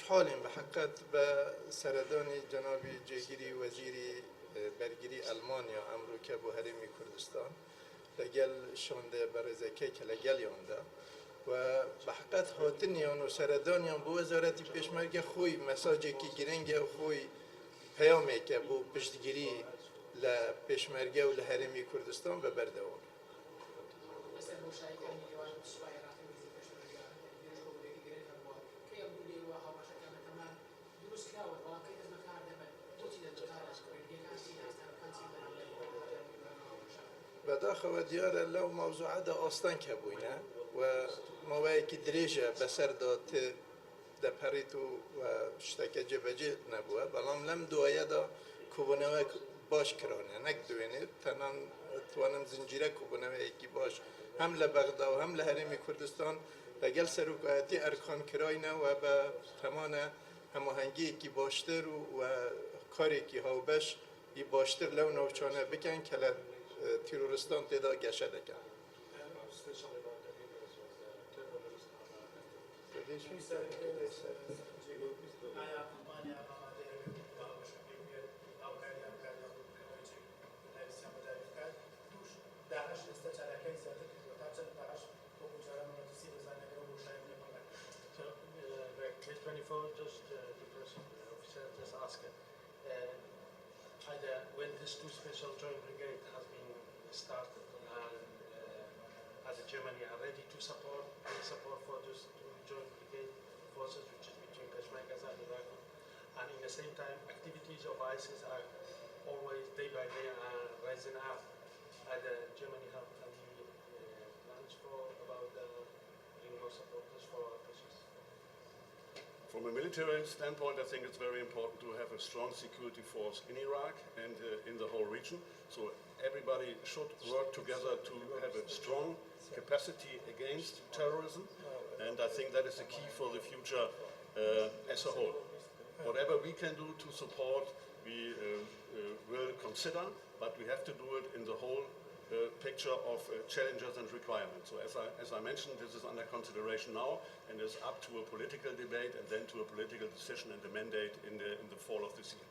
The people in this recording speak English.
خوشحالیم به حقیقت به سردان جناب جگیری وزیری برگیری آلمانیا امریکا بو هرمی کردستان لگل شونده برزکی که لگل یونده و به حقیقت هاتنیان و سردانیان بو وزارتی پیشمرگ خوی مساجی که گرنگه و خوی پیامی که بو پشتگیری لپیشمرگه و لهرمی کردستان به بردوام. بداخل دیار لو موضوع ده آستان کبوینه و موایی که دریجه بسر داد دپریتو و شتک جبجه نبوده بلام لم دوایه دا کوبنوه باش کرانه نک دوینه تنان توانم زنجیره کوبنوه ایکی باش هم لبغدا و هم لحرمی کردستان لگل سروکایتی ارکان کراینه و به تمام هماهنگی کی باشتر و کاری کی هاوبش ی باشتر لو نوچانه بکن که تیرورستان تدا گشه دکن. Just the person officer just asked when this two special joint brigade has been started and as Germany are ready to support for this two joint brigade forces which is between Peshmergas and Iraq and in the same time activities of ISIS are always day by day rising up and Germany have any plans for about bringing more supporters for our process. From a military standpoint, I think it's very important to have a strong security force in Iraq and in the whole region. So everybody should work together to have a strong capacity against terrorism. And I think that is the key for the future as a whole. Whatever we can do to support, we will consider, but we have to do it in the whole picture of challenges and requirements. So as I mentioned, this is under consideration now and is up to a political debate and then to a political decision and a mandate in the fall of this year.